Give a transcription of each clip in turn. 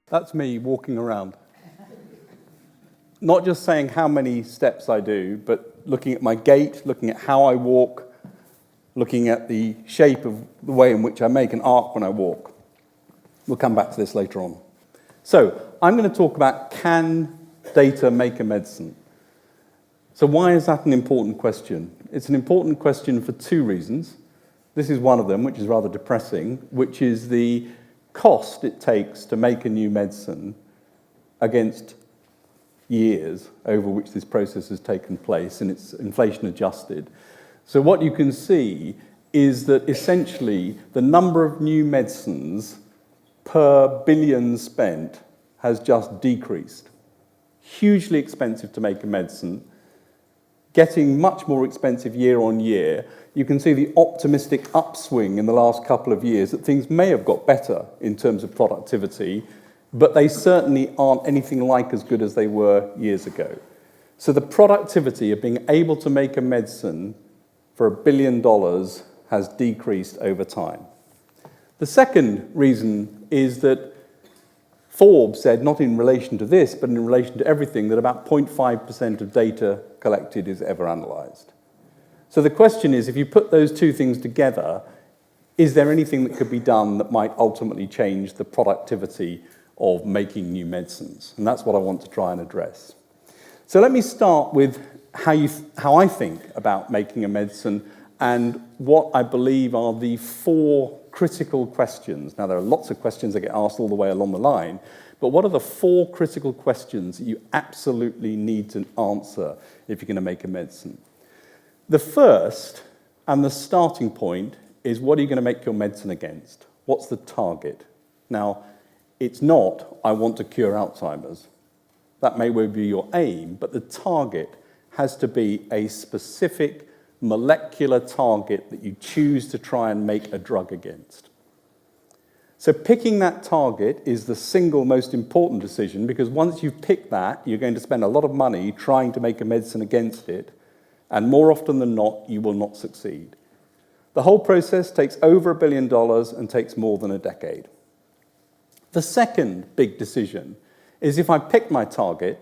That's me walking around. Not just saying how many steps I do, but looking at my gait, looking at how I walk, looking at the shape of the way in which I make an arc when I walk. We'll come back to this later on. So, I'm going to talk about, can data make a medicine? So why is that an important question? It's an important question for two reasons. This is one of them, which is rather depressing, which is the cost it takes to make a new medicine against years over which this process has taken place, and it's inflation adjusted. So what you can see is that essentially the number of new medicines per billion spent has just decreased. Hugely expensive to make a medicine, getting much more expensive year on year. You can see the optimistic upswing in the last couple of years that things may have got better in terms of productivity, but they certainly aren't anything like as good as they were years ago. So the productivity of being able to make a medicine for $1 billion has decreased over time. The second reason is that Forbes said, not in relation to this, but in relation to everything, that about 0.5% of data collected is ever analysed. So the question is, if you put those two things together, is there anything that could be done that might ultimately change the productivity of making new medicines? And that's what I want to try and address. So let me start with how I think about making a medicine and what I believe are the four critical questions. Now, there are lots of questions that get asked all the way along the line, but what are the four critical questions that you absolutely need to answer if you're going to make a medicine? The first and the starting point is, what are you going to make your medicine against? What's the target? Now, it's not, I want to cure Alzheimer's. That may well be your aim, but the target has to be a specific molecular target that you choose to try and make a drug against. So picking that target is the single most important decision, because once you've picked that, you're going to spend a lot of money trying to make a medicine against it, and more often than not, you will not succeed. The whole process takes over $1 billion and takes more than a decade. The second big decision is, if I pick my target,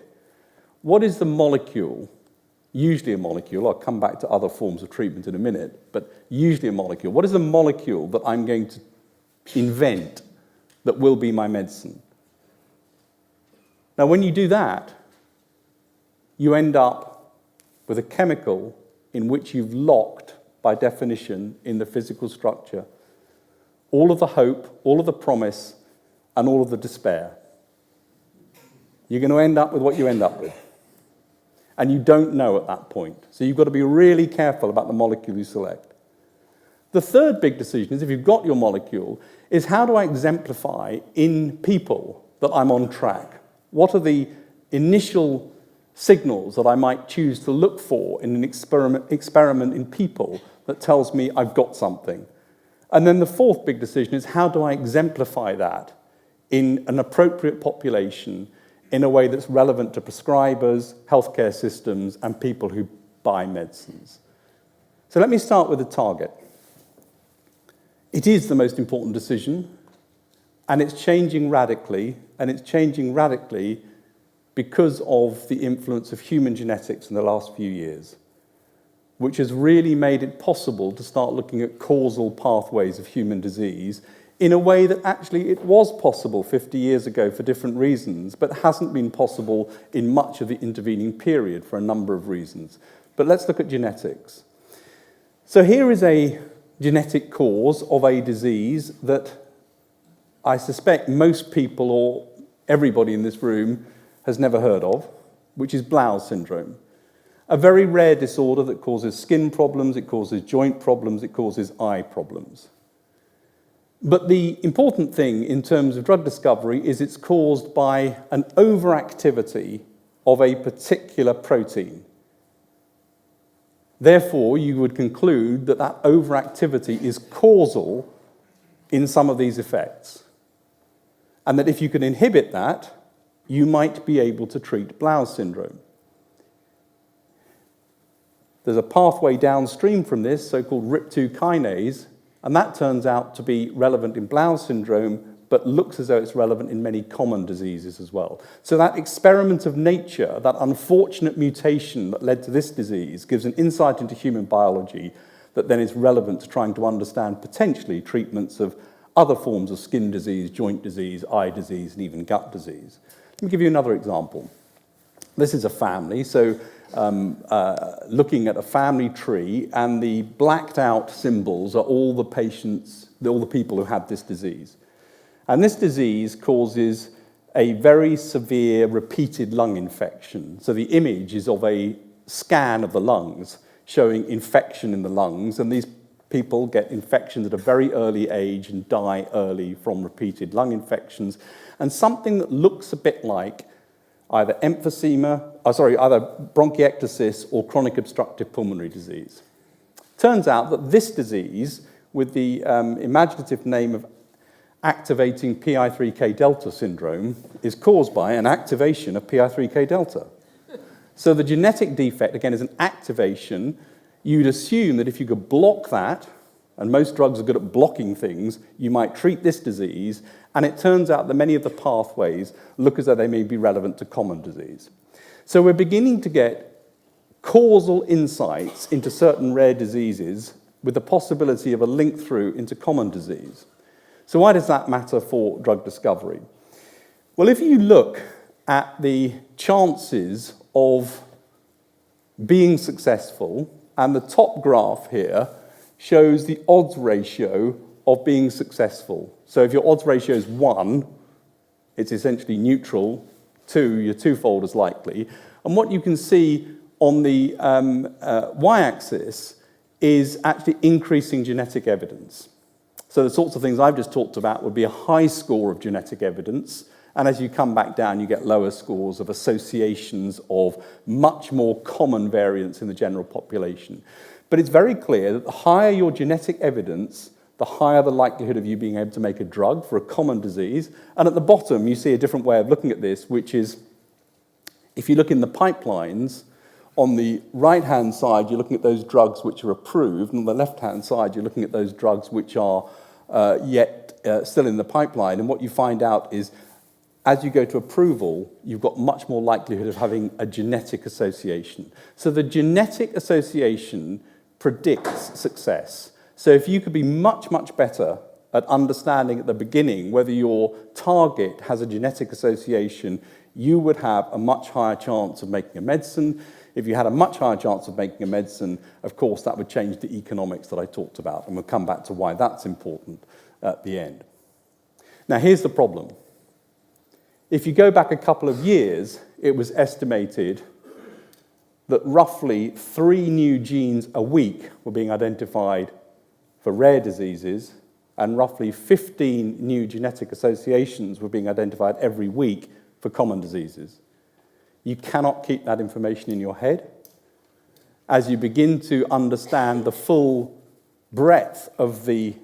what is the molecule, usually a molecule, I'll come back to other forms of treatment in a minute, but usually a molecule. What is the molecule that I'm going to invent that will be my medicine? Now, when you do that, you end up with a chemical in which you've locked, by definition, in the physical structure, all of the hope, all of the promise, and all of the despair. You're going to end up with what you end up with. And you don't know at that point. So you've got to be really careful about the molecule you select. The third big decision is, if you've got your molecule, is how do I exemplify in people that I'm on track? What are the initial signals that I might choose to look for in an experiment in people that tells me I've got something? And then the fourth big decision is, how do I exemplify that in an appropriate population in a way that's relevant to prescribers, healthcare systems, and people who buy medicines? So let me start with the target. It is the most important decision, and it's changing radically, because of the influence of human genetics in the last few years, which has really made it possible to start looking at causal pathways of human disease in a way that actually it was possible 50 years ago for different reasons, but hasn't been possible in much of the intervening period for a number of reasons. But let's look at genetics. So here is a genetic cause of a disease that I suspect most people, or everybody in this room, has never heard of, which is Blous syndrome. A very rare disorder that causes skin problems, it causes joint problems, it causes eye problems. But the important thing in terms of drug discovery is it's caused by an overactivity of a particular protein. Therefore, you would conclude that that overactivity is causal in some of these effects. And that if you can inhibit that, you might be able to treat Blous syndrome. There's a pathway downstream from this, so-called RIP2 kinase, and that turns out to be relevant in Blous syndrome, but looks as though it's relevant in many common diseases as well. So that experiment of nature, that unfortunate mutation that led to this disease, gives an insight into human biology that then is relevant to trying to understand potentially treatments of other forms of skin disease, joint disease, eye disease, and even gut disease. Let me give you another example. This is a family, so looking at a family tree, and the blacked out symbols are all the patients, all the people who had this disease. And this disease causes a very severe repeated lung infection. So the image is of a scan of the lungs showing infection in the lungs, and these people get infections at a very early age and die early from repeated lung infections. And something that looks a bit like either either bronchiectasis or chronic obstructive pulmonary disease. Turns out that this disease, with the imaginative name of activating PI3K delta syndrome, is caused by an activation of PI3K delta. So the genetic defect, again, is an activation. You'd assume that if you could block that, and most drugs are good at blocking things, you might treat this disease, and it turns out that many of the pathways look as though they may be relevant to common disease. So we're beginning to get causal insights into certain rare diseases with the possibility of a link through into common disease. So why does that matter for drug discovery? Well, if you look at the chances of being successful, and the top graph here shows the odds ratio of being successful. So if your odds ratio is 1, it's essentially neutral. 2, you're twofold as likely. And what you can see on the y-axis is actually increasing genetic evidence. So the sorts of things I've just talked about would be a high score of genetic evidence, and as you come back down, you get lower scores of associations of much more common variants in the general population. But it's very clear that the higher your genetic evidence, the higher the likelihood of you being able to make a drug for a common disease. And at the bottom, you see a different way of looking at this, which is, if you look in the pipelines, on the right-hand side, you're looking at those drugs which are approved, and on the left-hand side, you're looking at those drugs which are yet still in the pipeline. And what you find out is, as you go to approval, you've got much more likelihood of having a genetic association. So the genetic association predicts success. So if you could be much, much better at understanding at the beginning whether your target has a genetic association, you would have a much higher chance of making a medicine. If you had a much higher chance of making a medicine, of course, that would change the economics that I talked about, and we'll come back to why that's important at the end. Now, here's the problem. If you go back a couple of years, it was estimated that roughly 3 new genes a week were being identified for rare diseases, and roughly 15 new genetic associations were being identified every week for common diseases. You cannot keep that information in your head. As you begin to understand the full breadth of the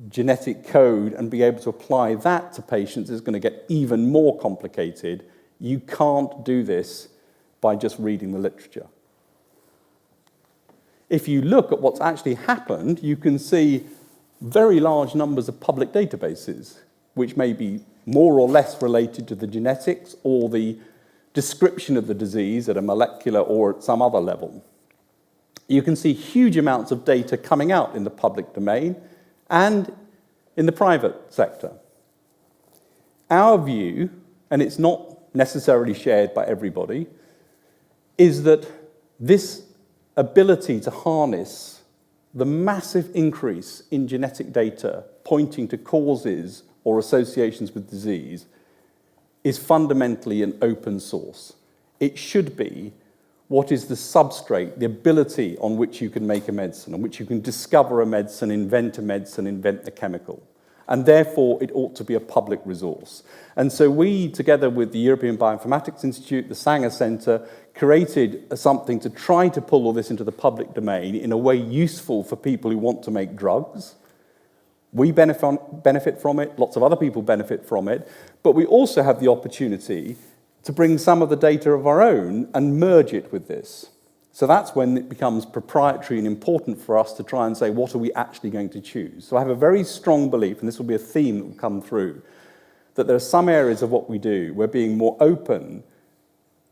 genetic code and be able to apply that to patients, it's going to get even more complicated. You can't do this by just reading the literature. If you look at what's actually happened, you can see very large numbers of public databases, which may be more or less related to the genetics or the description of the disease at a molecular or at some other level. You can see huge amounts of data coming out in the public domain and in the private sector. Our view, and it's not necessarily shared by everybody, is that this ability to harness the massive increase in genetic data pointing to causes or associations with disease is fundamentally an open source. It should be what is the substrate, the ability on which you can make a medicine, on which you can discover a medicine, invent the chemical. And therefore, it ought to be a public resource. And so we, together with the European Bioinformatics Institute, the Sanger Centre, created something to try to pull all this into the public domain in a way useful for people who want to make drugs. We benefit from it, lots of other people benefit from it, but we also have the opportunity to bring some of the data of our own and merge it with this. So that's when it becomes proprietary and important for us to try and say, what are we actually going to choose? So I have a very strong belief, and this will be a theme that will come through, that there are some areas of what we do where being more open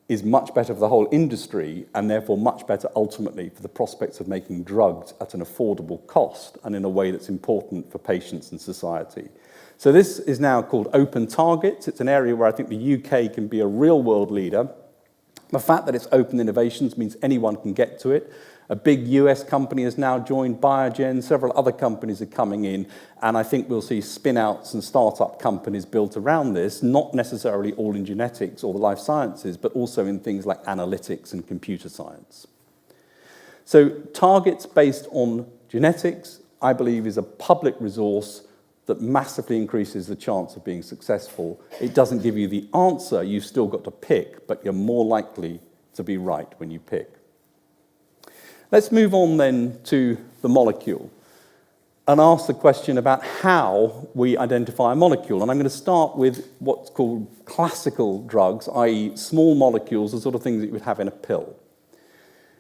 is much better for the whole industry and therefore much better ultimately for the prospects of making drugs at an affordable cost and in a way that's important for patients and society. So this is now called open targets. It's an area where I think the UK can be a real world leader. The fact that it's open innovations means anyone can get to it. A big US company has now joined Biogen, several other companies are coming in, and I think we'll see spin-outs and start-up companies built around this, not necessarily all in genetics or the life sciences, but also in things like analytics and computer science. So targets based on genetics, I believe, is a public resource that massively increases the chance of being successful. It doesn't give you the answer, you've still got to pick, but you're more likely to be right when you pick. Let's move on then to the molecule and ask the question about how we identify a molecule. And I'm going to start with what's called classical drugs, i.e. small molecules, the sort of things that you would have in a pill.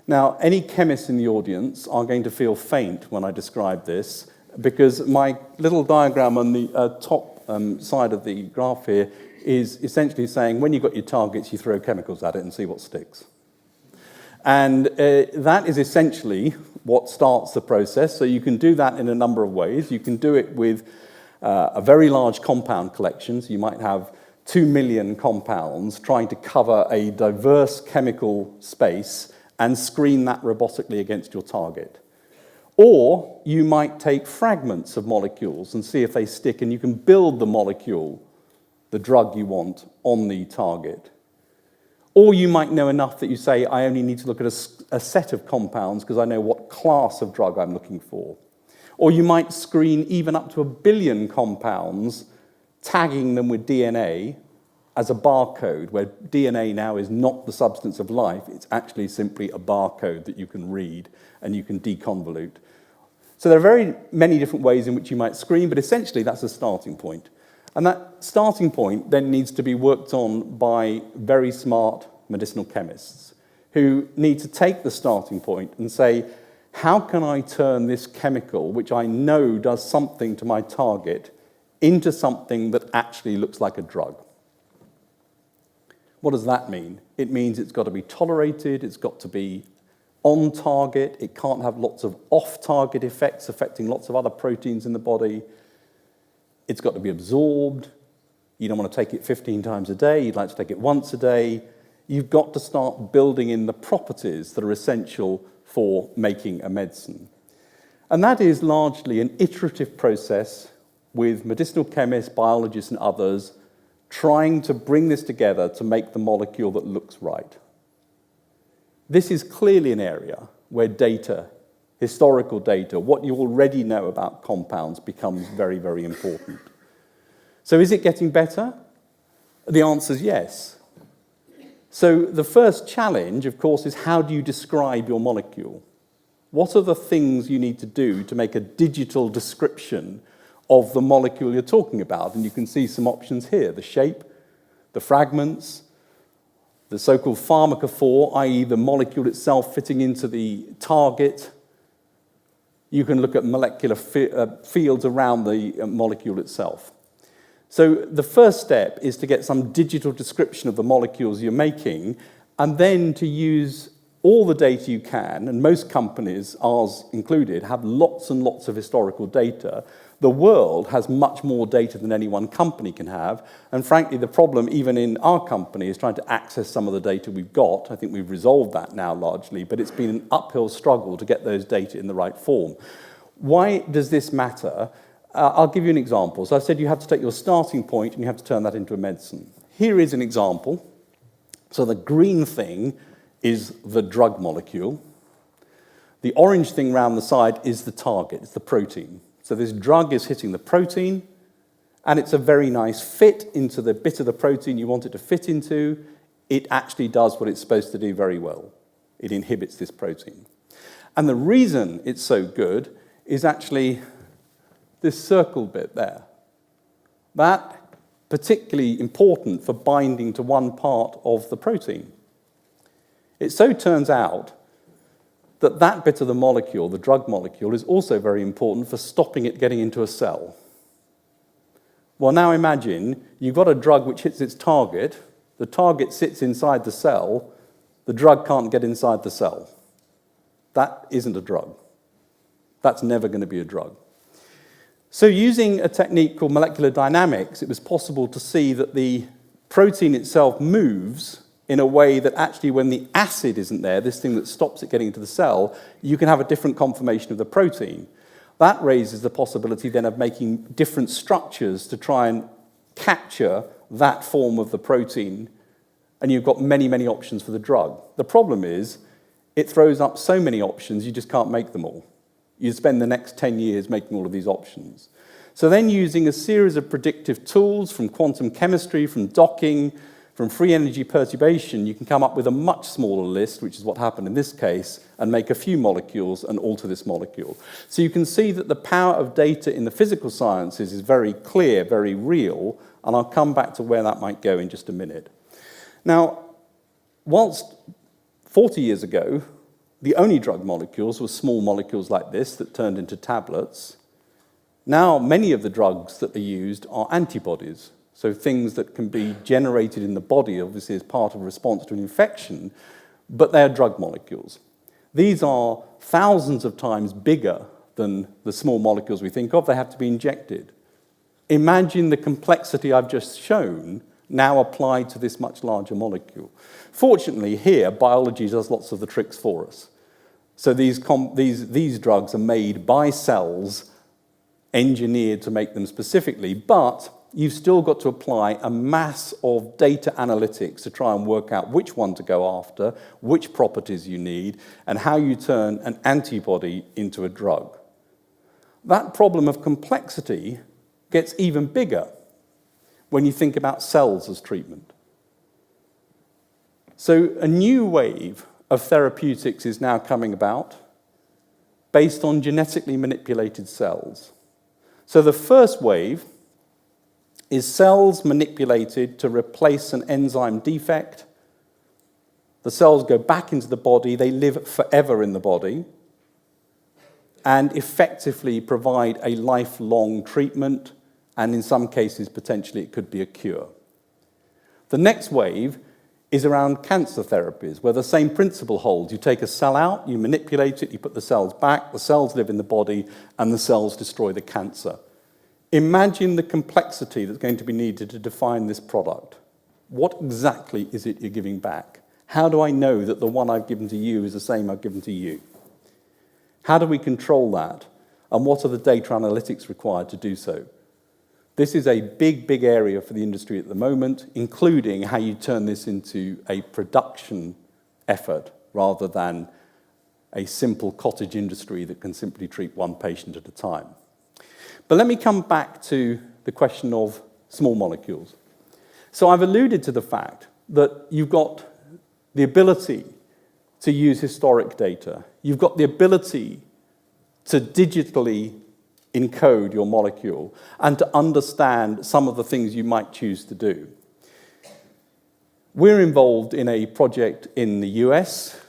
Now, any chemists in the audience are going to feel faint when I describe this, because my little diagram on the top side of the graph here is essentially saying when you've got your targets, you throw chemicals at it and see what sticks. And that is essentially what starts the process. So you can do that in a number of ways. You can do it with a very large compound collection. So you might have 2 million compounds trying to cover a diverse chemical space and screen that robotically against your target. Or you might take fragments of molecules and see if they stick, and you can build the molecule, the drug you want, on the target. Or you might know enough that you say, I only need to look at a set of compounds because I know what class of drug I'm looking for. Or you might screen even up to 1 billion compounds, tagging them with DNA as a barcode, where DNA now is not the substance of life, it's actually simply a barcode that you can read and you can deconvolute. So there are very many different ways in which you might screen, but essentially that's a starting point. And that starting point then needs to be worked on by very smart medicinal chemists who need to take the starting point and say, how can I turn this chemical, which I know does something to my target, into something that actually looks like a drug? What does that mean? It means it's got to be tolerated, it's got to be on target, it can't have lots of off-target effects affecting lots of other proteins in the body. It's got to be absorbed. You don't want to take it 15 times a day, you'd like to take it once a day. You've got to start building in the properties that are essential for making a medicine. And that is largely an iterative process with medicinal chemists, biologists, and others trying to bring this together to make the molecule that looks right. This is clearly an area where data, historical data, what you already know about compounds becomes very, very important. So is it getting better? The answer is yes. So the first challenge, of course, is how do you describe your molecule? What are the things you need to do to make a digital description of the molecule you're talking about? And you can see some options here: the shape, the fragments, the so-called pharmacophore, i.e. the molecule itself fitting into the target. You can look at molecular fields around the molecule itself. So the first step is to get some digital description of the molecules you're making, and then to use all the data you can, and most companies, ours included, have lots and lots of historical data. The world has much more data than any one company can have, and frankly, the problem, even in our company, is trying to access some of the data we've got. I think we've resolved that now largely, but it's been an uphill struggle to get those data in the right form. Why does this matter? I'll give you an example. So I said you have to take your starting point and you have to turn that into a medicine. Here is an example. So the green thing is the drug molecule. The orange thing around the side is the target, it's the protein. So this drug is hitting the protein, and it's a very nice fit into the bit of the protein you want it to fit into. It actually does what it's supposed to do very well. It inhibits this protein. And the reason it's so good is actually this circle bit there. That particularly important for binding to one part of the protein. It so turns out that that bit of the molecule, the drug molecule, is also very important for stopping it getting into a cell. Well, now imagine you've got a drug which hits its target, the target sits inside the cell, the drug can't get inside the cell. That isn't a drug. That's never going to be a drug. So using a technique called molecular dynamics, it was possible to see that the protein itself moves in a way that actually when the acid isn't there, this thing that stops it getting into the cell, you can have a different conformation of the protein. That raises the possibility then of making different structures to try and capture that form of the protein, and you've got many, many options for the drug. The problem is it throws up so many options, you just can't make them all. You spend the next 10 years making all of these options. So then using a series of predictive tools from quantum chemistry, from docking, from free energy perturbation, you can come up with a much smaller list, which is what happened in this case, and make a few molecules and alter this molecule. So you can see that the power of data in the physical sciences is very clear, very real, and I'll come back to where that might go in just a minute. Now, whilst 40 years ago, the only drug molecules were small molecules like this that turned into tablets, now many of the drugs that are used are antibodies. So things that can be generated in the body, obviously as part of a response to an infection, but they're drug molecules. These are thousands of times bigger than the small molecules we think of. They have to be injected. Imagine the complexity I've just shown now applied to this much larger molecule. Fortunately, here, biology does lots of the tricks for us. So these drugs are made by cells, engineered to make them specifically, but you've still got to apply a mass of data analytics to try and work out which one to go after, which properties you need, and how you turn an antibody into a drug. That problem of complexity gets even bigger when you think about cells as treatment. So a new wave of therapeutics is now coming about based on genetically manipulated cells. So the first wave is cells manipulated to replace an enzyme defect. The cells go back into the body, they live forever in the body, and effectively provide a lifelong treatment, and in some cases, potentially, it could be a cure. The next wave is around cancer therapies, where the same principle holds. You take a cell out, you manipulate it, you put the cells back, the cells live in the body, and the cells destroy the cancer. Imagine the complexity that's going to be needed to define this product. What exactly is it you're giving back? How do I know that the one I've given to you is the same I've given to you? How do we control that? And what are the data analytics required to do so? This is a big, big area for the industry at the moment, including how you turn this into a production effort rather than a simple cottage industry that can simply treat one patient at a time. But let me come back to the question of small molecules. So I've alluded to the fact that you've got the ability to use historic data. You've got the ability to digitally encode your molecule and to understand some of the things you might choose to do. We're involved in a project in the US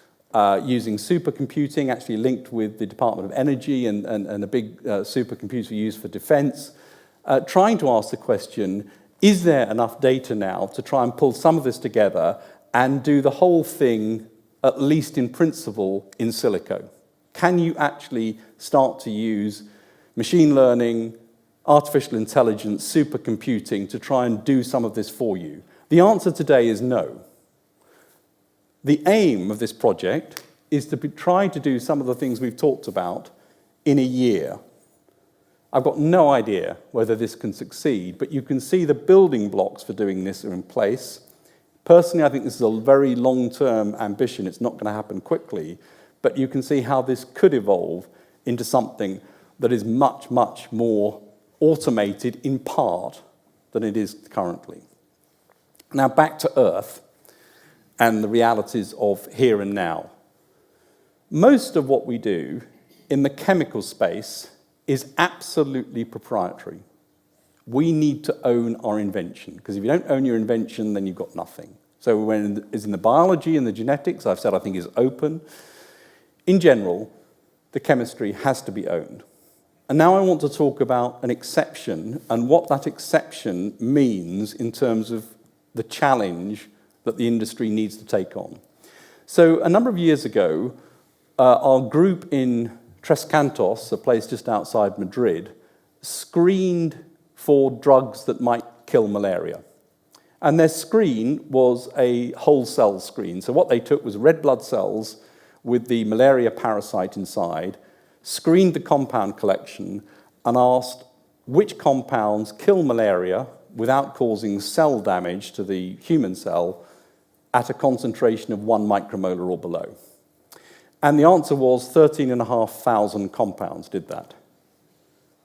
using supercomputing, actually linked with the Department of Energy and a big supercomputer used for defense, trying to ask the question, is there enough data now to try and pull some of this together and do the whole thing, at least in principle, in silico? Can you actually start to use machine learning, artificial intelligence, supercomputing to try and do some of this for you? The answer today is no. The aim of this project is to try to do some of the things we've talked about in a year. I've got no idea whether this can succeed, but you can see the building blocks for doing this are in place. Personally, I think this is a very long-term ambition. It's not going to happen quickly, but you can see how this could evolve into something that is much, much more automated in part than it is currently. Now, back to Earth and the realities of here and now. Most of what we do in the chemical space is absolutely proprietary. We need to own our invention, because if you don't own your invention, then you've got nothing. So when it's in the biology and the genetics, I've said I think is open. in general, the chemistry has to be owned. And now I want to talk about an exception and what that exception means in terms of the challenge that the industry needs to take on. So a number of years ago, our group in Tres Cantos, a place just outside Madrid, screened for drugs that might kill malaria. And their screen was a whole cell screen. So what they took was red blood cells with the malaria parasite inside, screened the compound collection, and asked which compounds kill malaria without causing cell damage to the human cell at a concentration of 1 micromolar or below. And the answer was 13,500 compounds did that.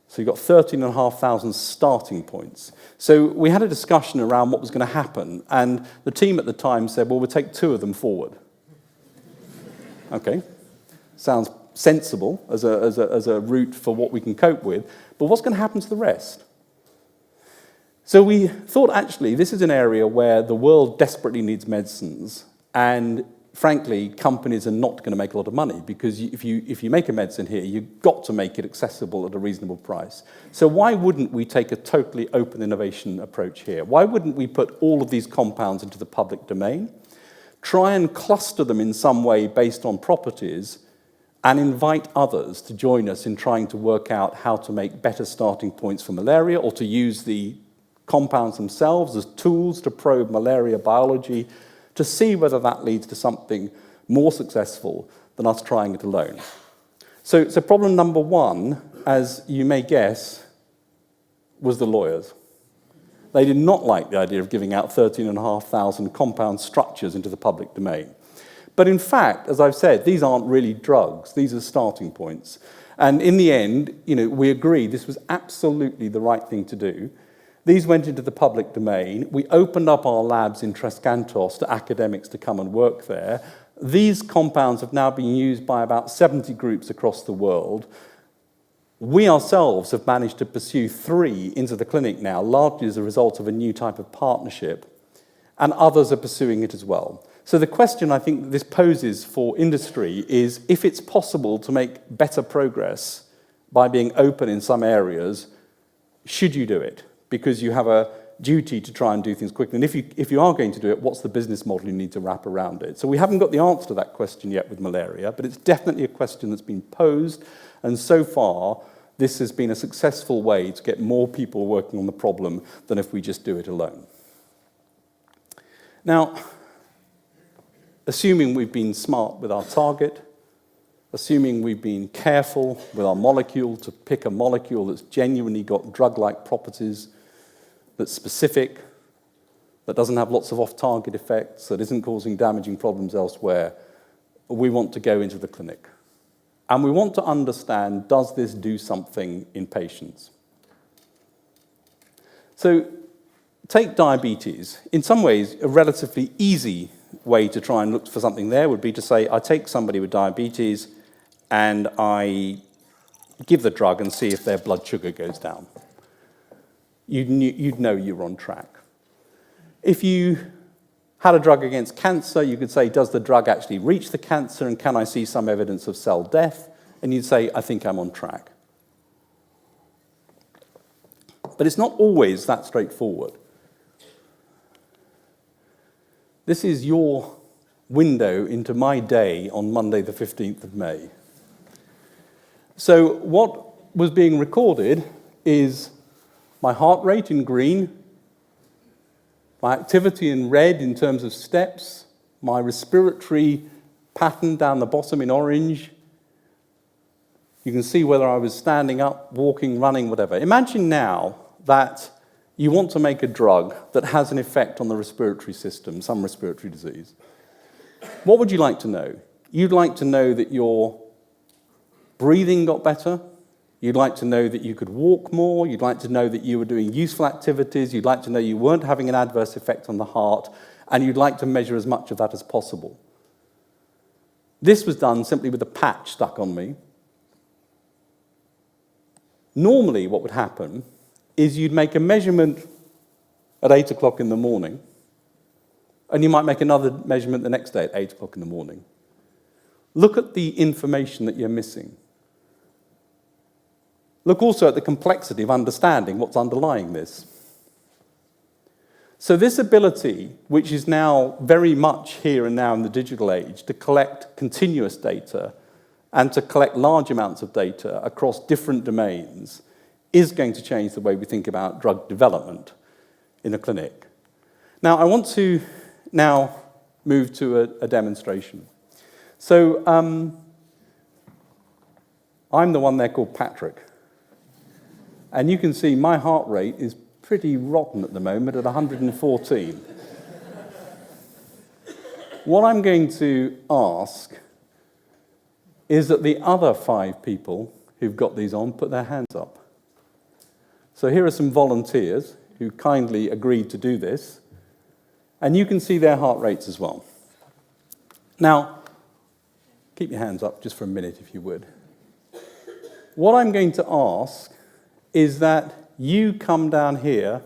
So you've got 13,500 starting points. So we had a discussion around what was going to happen, and the team at the time said, well, we'll take 2 of them forward. Okay, sounds sensible as a route for what we can cope with, but what's going to happen to the rest? So we thought, actually, this is an area where the world desperately needs medicines, and frankly, companies are not going to make a lot of money, because if you make a medicine here, you've got to make it accessible at a reasonable price. So why wouldn't we take a totally open innovation approach here? Why wouldn't we put all of these compounds into the public domain, try and cluster them in some way based on properties, and invite others to join us in trying to work out how to make better starting points for malaria, or to use the compounds themselves as tools to probe malaria biology, to see whether that leads to something more successful than us trying it alone. So problem number 1, as you may guess, was the lawyers. They did not like the idea of giving out 13,500 compound structures into the public domain. But in fact, as I've said, these aren't really drugs. These are starting points. And in the end, we agreed this was absolutely the right thing to do. These went into the public domain. We opened up our labs in Tres Cantos to academics to come and work there. These compounds have now been used by about 70 groups across the world. We ourselves have managed to pursue 3 into the clinic now, largely as a result of a new type of partnership, and others are pursuing it as well. So the question I think this poses for industry is, if it's possible to make better progress by being open in some areas, should you do it? Because you have a duty to try and do things quickly. And if you are going to do it, what's the business model you need to wrap around it? So we haven't got the answer to that question yet with malaria, but it's definitely a question that's been posed, and so far this has been a successful way to get more people working on the problem than if we just do it alone. Now, assuming we've been smart with our target, assuming we've been careful with our molecule to pick a molecule that's genuinely got drug-like properties, that's specific, that doesn't have lots of off-target effects, that isn't causing damaging problems elsewhere, we want to go into the clinic. And we want to understand, does this do something in patients? So take diabetes. In some ways, a relatively easy way to try and look for something there would be to say, I take somebody with diabetes and I give the drug and see if their blood sugar goes down. You'd know you're on track. If you had a drug against cancer, you could say, does the drug actually reach the cancer, and can I see some evidence of cell death? And you'd say, I think I'm on track. But it's not always that straightforward. This is your window into my day on Monday the 15th of May. So what was being recorded is my heart rate in green, my activity in red in terms of steps, my respiratory pattern down the bottom in orange. You can see whether I was standing up, walking, running, whatever. Imagine now that you want to make a drug that has an effect on the respiratory system, some respiratory disease. What would you like to know? You'd like to know that your breathing got better. You'd like to know that you could walk more. You'd like to know that you were doing useful activities. You'd like to know you weren't having an adverse effect on the heart. And you'd like to measure as much of that as possible. This was done simply with a patch stuck on me. Normally, what would happen is you'd make a measurement at 8 o'clock in the morning, and you might make another measurement the next day at 8 o'clock in the morning. Look at the information that you're missing. Look also at the complexity of understanding what's underlying this. So this ability, which is now very much here and now in the digital age, to collect continuous data and to collect large amounts of data across different domains, is going to change the way we think about drug development in a clinic. Now, I want to now move to a demonstration. So I'm the one there called Patrick. And you can see my heart rate is pretty rotten at the moment at 114. What I'm going to ask is that the other 5 people who've got these on put their hands up. So here are some volunteers who kindly agreed to do this. And you can see their heart rates as well. Now, keep your hands up just for a minute if you would. What I'm going to ask is that you come down here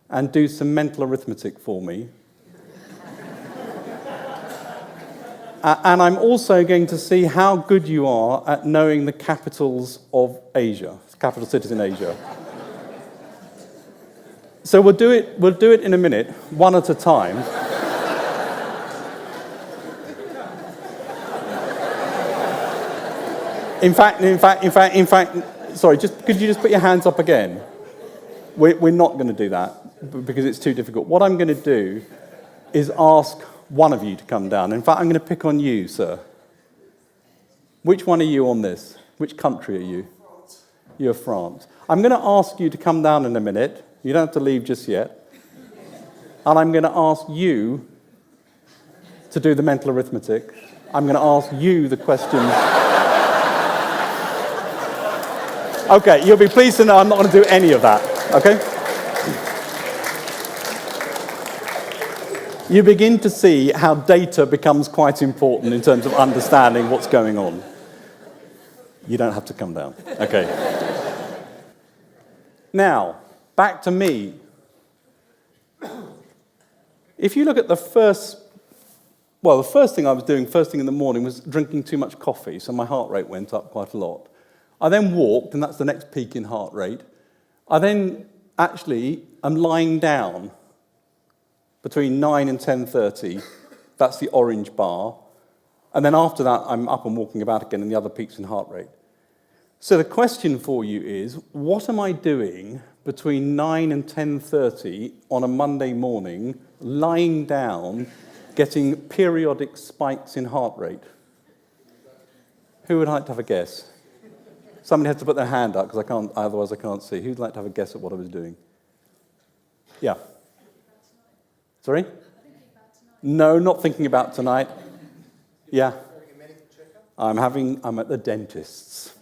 and do some mental arithmetic for me. And I'm also going to see how good you are at knowing the capitals of Asia, capital cities in Asia. So we'll do it in a minute, one at a time. In fact, sorry, could you just put your hands up again? We're not going to do that because it's too difficult. What I'm going to do is ask one of you to come down. In fact, I'm going to pick on you, sir. Which one are you on this? Which country are you? France. You're France. I'm going to ask you to come down in a minute. You don't have to leave just yet. And I'm going to ask you to do the mental arithmetic. I'm going to ask you the questions. Okay, you'll be pleased to know I'm not going to do any of that, okay? You begin to see how data becomes quite important in terms of understanding what's going on. You don't have to come down, okay? Now, back to me. If you look at the first thing I was doing first thing in the morning was drinking too much coffee, so my heart rate went up quite a lot. I then walked, and that's the next peak in heart rate. I then actually am lying down between 9 and 10:30. That's the orange bar. And then after that, I'm up and walking about again, and the other peaks in heart rate. So the question for you is, what am I doing between 9 and 10:30 on a Monday morning, lying down, getting periodic spikes in heart rate? Who would like to have a guess? Somebody has to put their hand up, because otherwise I can't see. Who'd like to have a guess at what I was doing? Yeah. Sorry? No, not thinking about tonight. Yeah. I'm at the dentist's.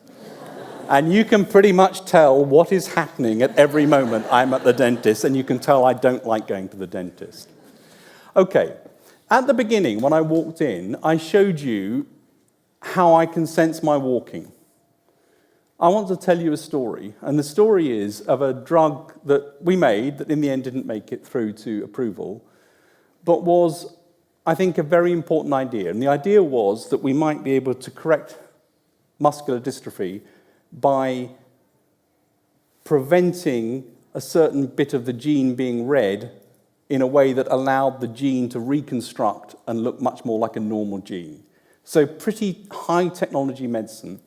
And you can pretty much tell what is happening at every moment I'm at the dentist, and you can tell I don't like going to the dentist. Okay. At the beginning, when I walked in, I showed you how I can sense my walking. I want to tell you a story, and the story is of a drug that we made that in the end didn't make it through to approval, but was, I think, a very important idea. And the idea was that we might be able to correct muscular dystrophy by preventing a certain bit of the gene being read in a way that allowed the gene to reconstruct and look much more like a normal gene. So pretty high technology medicine.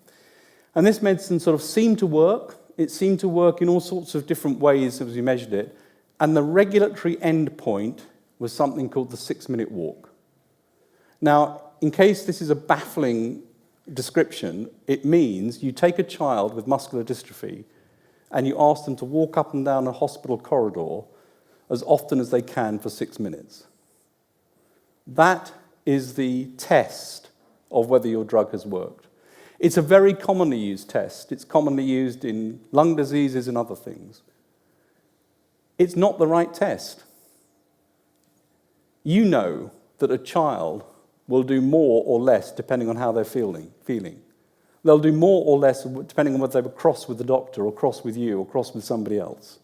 And this medicine sort of seemed to work. It seemed to work in all sorts of different ways as we measured it. And the regulatory endpoint was something called the 6-minute walk. Now, in case this is a baffling description, it means you take a child with muscular dystrophy and you ask them to walk up and down a hospital corridor as often as they can for 6 minutes. That is the test of whether your drug has worked. It's a very commonly used test. It's commonly used in lung diseases and other things. It's not the right test. You know that a child will do more or less depending on how they're feeling. They'll do more or less depending on whether they were cross with the doctor or cross with you or cross with somebody else.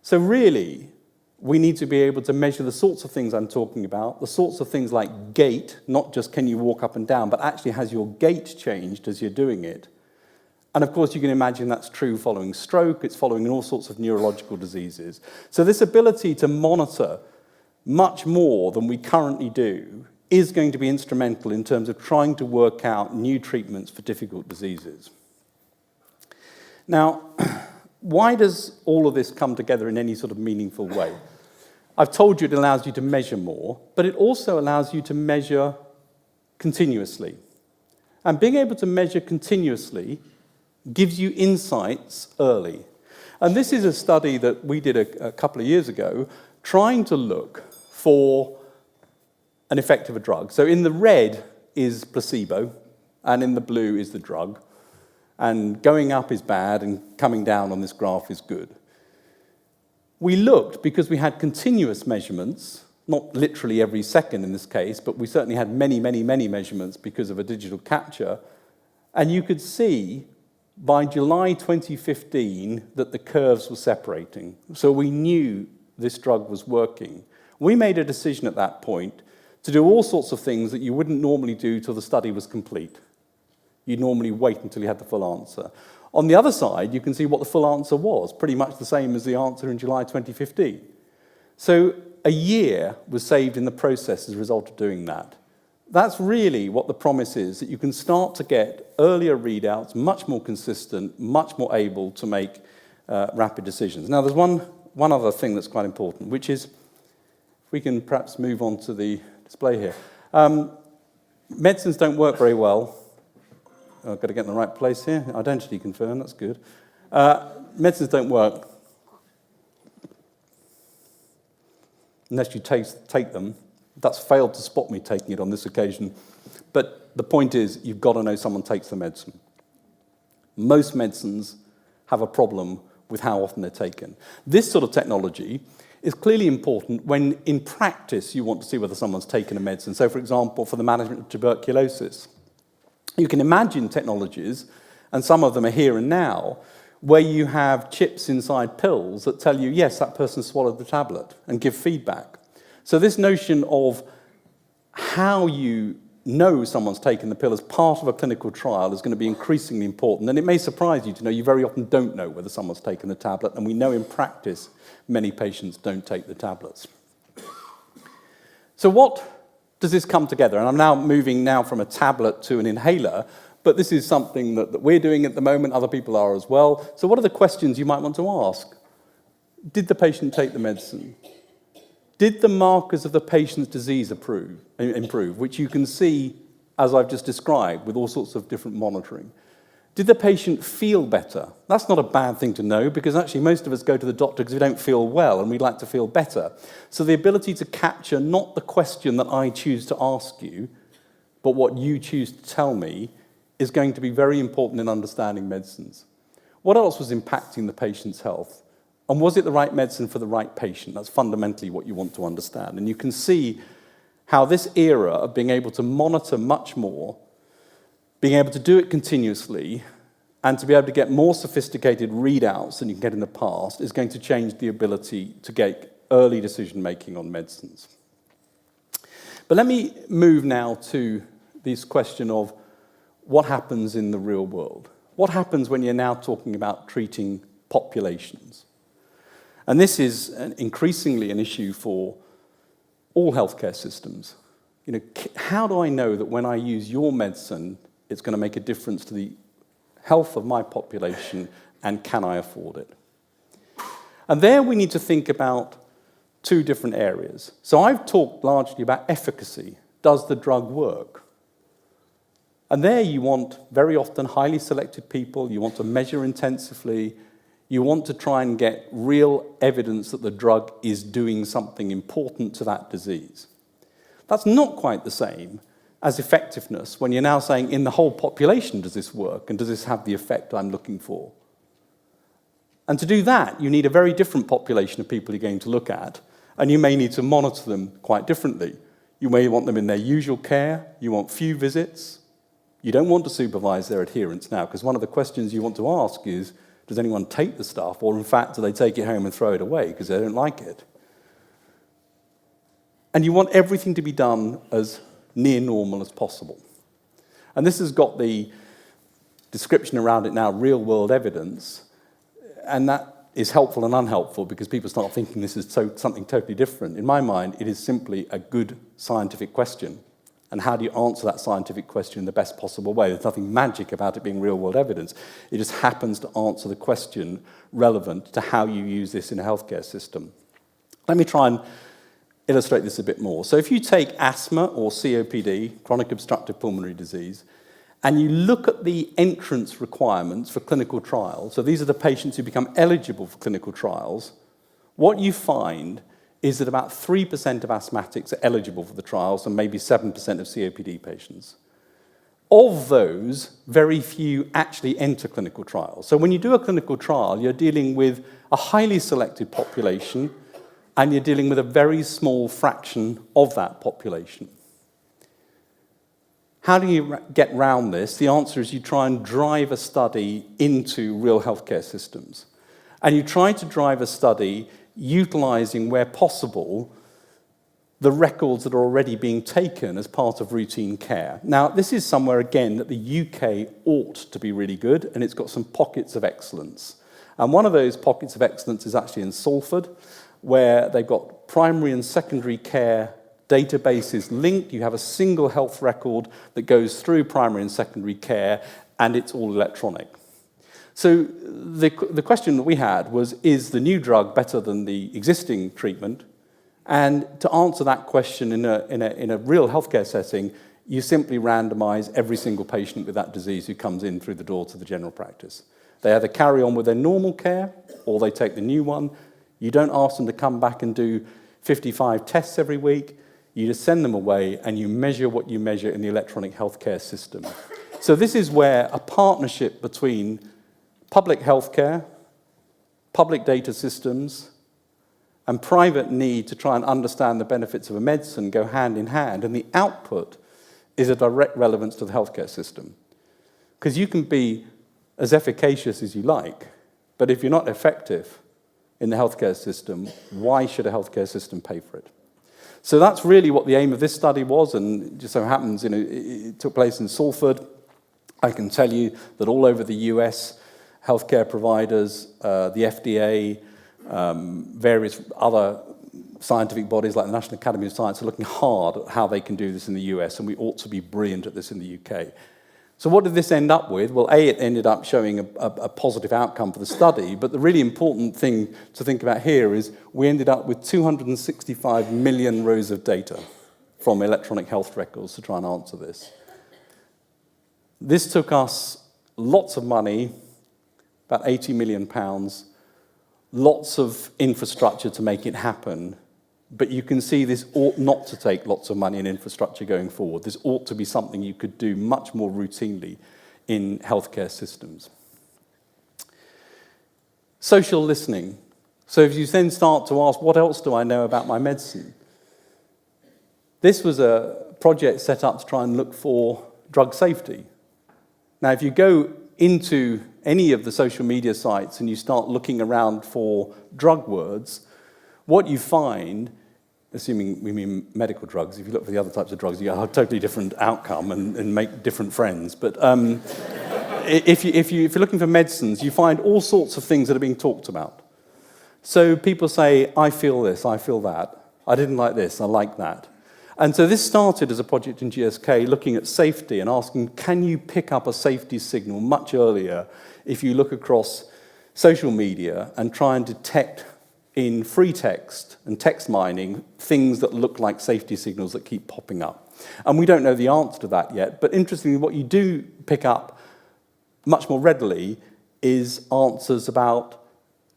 So really, we need to be able to measure the sorts of things I'm talking about, the sorts of things like gait, not just can you walk up and down, but actually has your gait changed as you're doing it. And of course, you can imagine that's true following stroke, it's following all sorts of neurological diseases. So this ability to monitor much more than we currently do is going to be instrumental in terms of trying to work out new treatments for difficult diseases. Now, why does all of this come together in any sort of meaningful way? I've told you it allows you to measure more, but it also allows you to measure continuously. And being able to measure continuously gives you insights early. And this is a study that we did a couple of years ago, trying to look for an effect of a drug. So in the red is placebo, and in the blue is the drug. And going up is bad, and coming down on this graph is good. We looked, because we had continuous measurements, not literally every second in this case, but we certainly had many, many, many measurements because of a digital capture, and you could see by July 2015 that the curves were separating. So we knew this drug was working. We made a decision at that point to do all sorts of things that you wouldn't normally do till the study was complete. You'd normally wait until you had the full answer. On the other side, you can see what the full answer was, pretty much the same as the answer in July 2015. So a year was saved in the process as a result of doing that. That's really what the promise is, that you can start to get earlier readouts, much more consistent, much more able to make rapid decisions. Now, there's one other thing that's quite important, which is, if we can perhaps move on to the display here. Medicines don't work very well. I've got to get in the right place here. Identity confirmed, that's good. Medicines don't work unless you take them. That's failed to stop me taking it on this occasion. But the point is, you've got to know someone takes the medicine. Most medicines have a problem with how often they're taken. This sort of technology is clearly important when, in practice, you want to see whether someone's taken a medicine. So, for example, for the management of tuberculosis, you can imagine technologies, and some of them are here and now, where you have chips inside pills that tell you, yes, that person swallowed the tablet, and give feedback. So this notion of how you know someone's taken the pill as part of a clinical trial is going to be increasingly important. And it may surprise you to know you very often don't know whether someone's taken the tablet, and we know in practice many patients don't take the tablets. So what does this come together? And I'm now moving from a tablet to an inhaler, but this is something that we're doing at the moment, other people are as well. So what are the questions you might want to ask? Did the patient take the medicine? Did the markers of the patient's disease improve, which you can see, as I've just described, with all sorts of different monitoring? Did the patient feel better? That's not a bad thing to know, because actually most of us go to the doctor because we don't feel well and we'd like to feel better. So the ability to capture not the question that I choose to ask you, but what you choose to tell me, is going to be very important in understanding medicines. What else was impacting the patient's health? And was it the right medicine for the right patient? That's fundamentally what you want to understand. And you can see how this era of being able to monitor much more, being able to do it continuously, and to be able to get more sophisticated readouts than you can get in the past is going to change the ability to get early decision-making on medicines. But let me move now to this question of what happens in the real world. What happens when you're now talking about treating populations? And this is increasingly an issue for all healthcare systems. You know, how do I know that when I use your medicine, it's going to make a difference to the health of my population, and can I afford it? And there we need to think about two different areas. So I've talked largely about efficacy. Does the drug work? And there you want very often highly selected people, you want to measure intensively, you want to try and get real evidence that the drug is doing something important to that disease. That's not quite the same as effectiveness when you're now saying in the whole population does this work and does this have the effect I'm looking for? And to do that, you need a very different population of people you're going to look at, and you may need to monitor them quite differently. You may want them in their usual care, you want few visits. You don't want to supervise their adherence now, because one of the questions you want to ask is, does anyone take the stuff, or in fact, do they take it home and throw it away because they don't like it? And you want everything to be done as near normal as possible. And this has got the description around it now, real-world evidence, and that is helpful and unhelpful because people start thinking this is something totally different. In my mind, it is simply a good scientific question. And how do you answer that scientific question in the best possible way? There's nothing magic about it being real-world evidence. It just happens to answer the question relevant to how you use this in a healthcare system. Let me try and illustrate this a bit more. So if you take asthma or COPD, chronic obstructive pulmonary disease, and you look at the entrance requirements for clinical trials, so these are the patients who become eligible for clinical trials, what you find is that about 3% of asthmatics are eligible for the trials and maybe 7% of COPD patients. Of those, very few actually enter clinical trials. So when you do a clinical trial, you're dealing with a highly selected population and you're dealing with a very small fraction of that population. How do you get round this? The answer is you try and drive a study into real healthcare systems. And you try to drive a study utilizing, where possible, the records that are already being taken as part of routine care. Now, this is somewhere, again, that the UK ought to be really good, and it's got some pockets of excellence. And one of those pockets of excellence is actually in Salford, where they've got primary and secondary care databases linked. You have a single health record that goes through primary and secondary care, and it's all electronic. So the question that we had was, is the new drug better than the existing treatment? And to answer that question in a real healthcare setting, you simply randomize every single patient with that disease who comes in through the door to the general practice. They either carry on with their normal care or they take the new one. You don't ask them to come back and do 55 tests every week. You just send them away and you measure what you measure in the electronic healthcare system. So this is where a partnership between public healthcare, public data systems, and private need to try and understand the benefits of a medicine go hand in hand, and the output is a direct relevance to the healthcare system. Because you can be as efficacious as you like, but if you're not effective in the healthcare system, why should a healthcare system pay for it? So that's really what the aim of this study was, and it just so happens, it took place in Salford. I can tell you that all over the US, healthcare providers, the FDA, various other scientific bodies like the National Academy of Science are looking hard at how they can do this in the US, and we ought to be brilliant at this in the UK. So what did this end up with? Well, it ended up showing a positive outcome for the study, but the really important thing to think about here is we ended up with 265 million rows of data from electronic health records to try and answer this. This took us lots of money, about £80 million, lots of infrastructure to make it happen, but you can see this ought not to take lots of money and infrastructure going forward. This ought to be something you could do much more routinely in healthcare systems. Social listening. So if you then start to ask, what else do I know about my medicine? This was a project set up to try and look for drug safety. Now, if you go into any of the social media sites and you start looking around for drug words, what you find, assuming we mean medical drugs, if you look for the other types of drugs, you have a totally different outcome and make different friends. But if you're looking for medicines, you find all sorts of things that are being talked about. So people say, I feel this, I feel that. I didn't like this, I like that. And so this started as a project in GSK looking at safety and asking, can you pick up a safety signal much earlier if you look across social media and try and detect in free text and text mining things that look like safety signals that keep popping up? And we don't know the answer to that yet, but interestingly, what you do pick up much more readily is answers about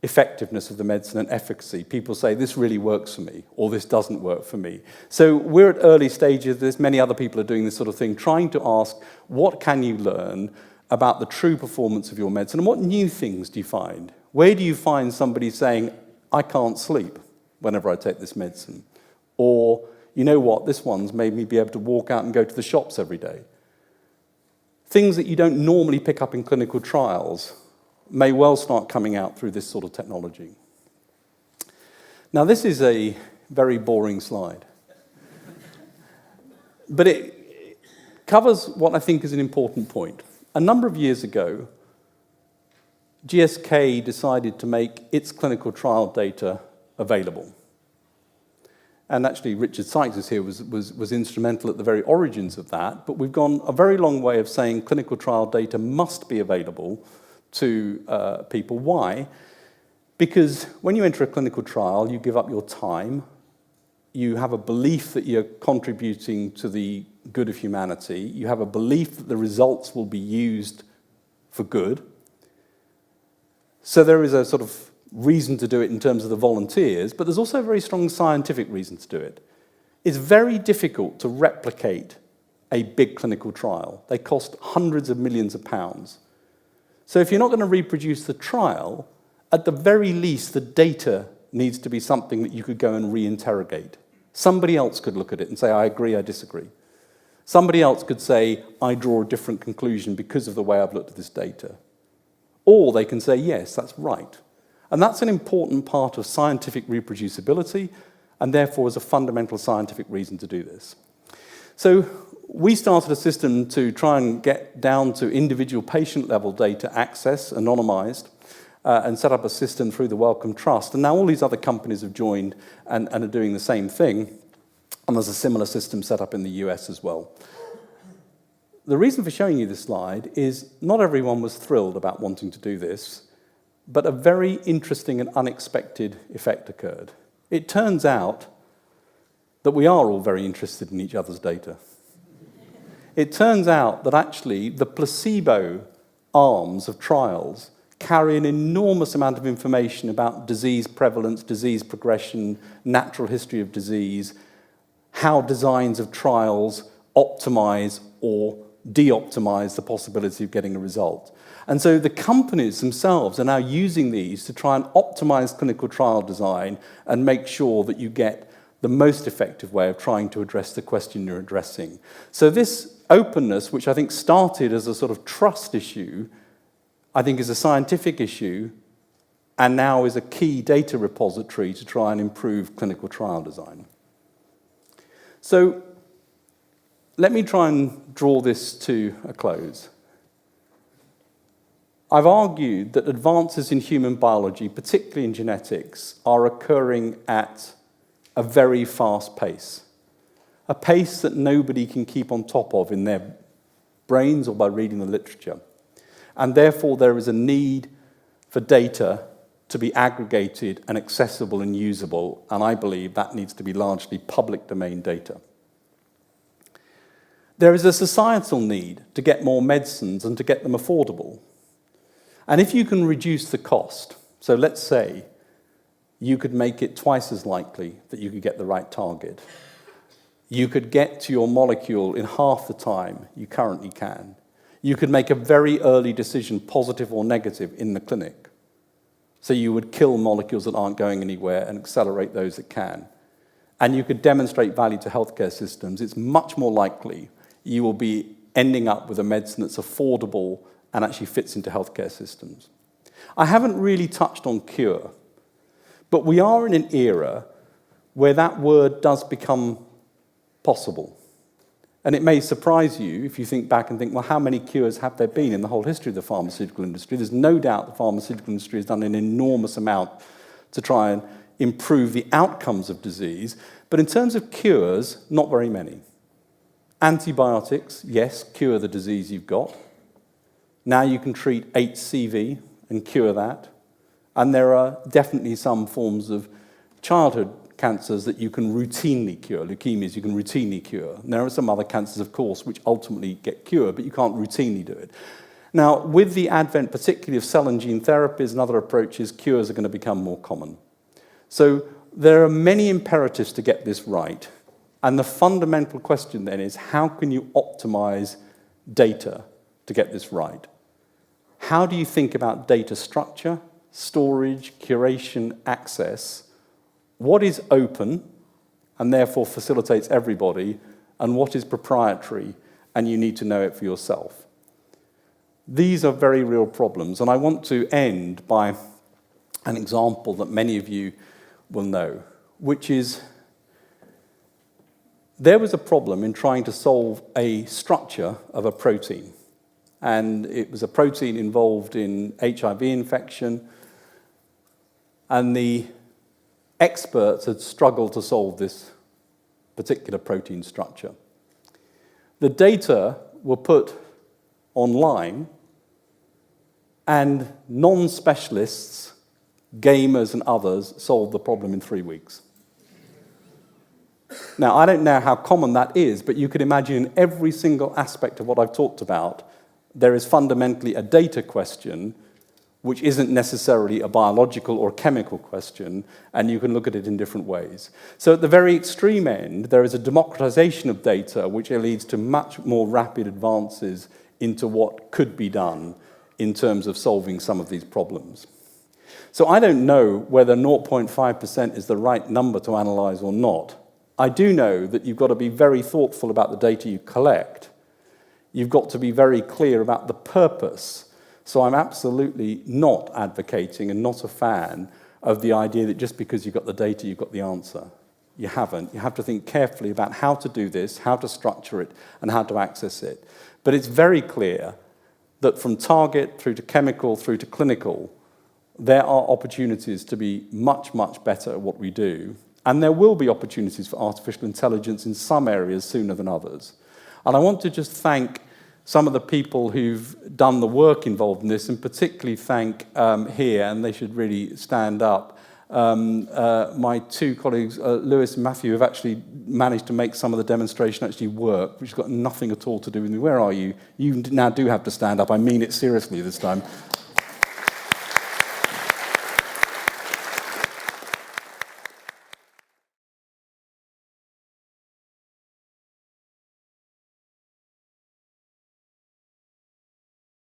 effectiveness of the medicine and efficacy. People say, this really works for me, or this doesn't work for me. So we're at early stages. There's many other people are doing this sort of thing, trying to ask, what can you learn about the true performance of your medicine, and what new things do you find? Where do you find somebody saying, I can't sleep whenever I take this medicine? Or, you know what, this one's made me be able to walk out and go to the shops every day. Things that you don't normally pick up in clinical trials may well start coming out through this sort of technology. Now, this is a very boring slide. But it covers what I think is an important point. A number of years ago, GSK decided to make its clinical trial data available. And actually, Richard Sykes is here, was instrumental at the very origins of that. But we've gone a very long way of saying clinical trial data must be available to people. Why? Because when you enter a clinical trial, you give up your time. You have a belief that you're contributing to the good of humanity. You have a belief that the results will be used for good. So there is a sort of reason to do it in terms of the volunteers, but there's also a very strong scientific reason to do it. It's very difficult to replicate a big clinical trial. They cost hundreds of millions of pounds. So if you're not going to reproduce the trial, at the very least, the data needs to be something that you could go and re-interrogate. Somebody else could look at it and say, I agree, I disagree. Somebody else could say, I draw a different conclusion because of the way I've looked at this data. Or they can say, yes, that's right. And that's an important part of scientific reproducibility, and therefore is a fundamental scientific reason to do this. So we started a system to try and get down to individual patient-level data access, anonymized, and set up a system through the Wellcome Trust. And now all these other companies have joined and are doing the same thing. And there's a similar system set up in the US as well. The reason for showing you this slide is not everyone was thrilled about wanting to do this, but a very interesting and unexpected effect occurred. It turns out that we are all very interested in each other's data. It turns out that actually the placebo arms of trials carry an enormous amount of information about disease prevalence, disease progression, natural history of disease, how designs of trials optimize or de-optimize the possibility of getting a result. And so the companies themselves are now using these to try and optimize clinical trial design and make sure that you get the most effective way of trying to address the question you're addressing. So this openness, which I think started as a sort of trust issue, I think is a scientific issue, and now is a key data repository to try and improve clinical trial design. So let me try and draw this to a close. I've argued that advances in human biology, particularly in genetics, are occurring at a very fast pace, a pace that nobody can keep on top of in their brains or by reading the literature. And therefore, there is a need for data to be aggregated and accessible and usable, and I believe that needs to be largely public domain data. There is a societal need to get more medicines and to get them affordable. And if you can reduce the cost, so let's say you could make it twice as likely that you could get the right target. You could get to your molecule in half the time you currently can. You could make a very early decision, positive or negative, in the clinic. So you would kill molecules that aren't going anywhere and accelerate those that can. And you could demonstrate value to healthcare systems. It's much more likely you will be ending up with a medicine that's affordable and actually fits into healthcare systems. I haven't really touched on cure, but we are in an era where that word does become possible. And it may surprise you if you think back and think, well, how many cures have there been in the whole history of the pharmaceutical industry? There's no doubt the pharmaceutical industry has done an enormous amount to try and improve the outcomes of disease. But in terms of cures, not very many. Antibiotics, yes, cure the disease you've got. Now you can treat HCV and cure that. And there are definitely some forms of childhood cancers that you can routinely cure. Leukemias you can routinely cure. And there are some other cancers, of course, which ultimately get cured, but you can't routinely do it. Now, with the advent particularly of cell and gene therapies and other approaches, cures are going to become more common. So there are many imperatives to get this right. And the fundamental question then is, how can you optimize data to get this right? How do you think about data structure, storage, curation, access? What is open and therefore facilitates everybody, and what is proprietary and you need to know it for yourself? These are very real problems, and I want to end by an example that many of you will know, which is there was a problem in trying to solve a structure of a protein. And it was a protein involved in HIV infection. And the experts had struggled to solve this particular protein structure. The data were put online, and non-specialists, gamers and others, solved the problem in 3 weeks. Now, I don't know how common that is, but you could imagine in every single aspect of what I've talked about, there is fundamentally a data question which isn't necessarily a biological or chemical question, and you can look at it in different ways. So at the very extreme end, there is a democratization of data which leads to much more rapid advances into what could be done in terms of solving some of these problems. So I don't know whether 0.5% is the right number to analyze or not. I do know that you've got to be very thoughtful about the data you collect. You've got to be very clear about the purpose. So I'm absolutely not advocating and not a fan of the idea that just because you've got the data, you've got the answer. You haven't. You have to think carefully about how to do this, how to structure it, and how to access it. But it's very clear that from target through to chemical through to clinical, there are opportunities to be much, much better at what we do. And there will be opportunities for artificial intelligence in some areas sooner than others. And I want to just thank some of the people who've done the work involved in this, and particularly thank here, and they should really stand up, my two colleagues, Lewis and Matthew, have actually managed to make some of the demonstration actually work, which has got nothing at all to do with me. Where are you? You now do have to stand up. I mean it seriously this time.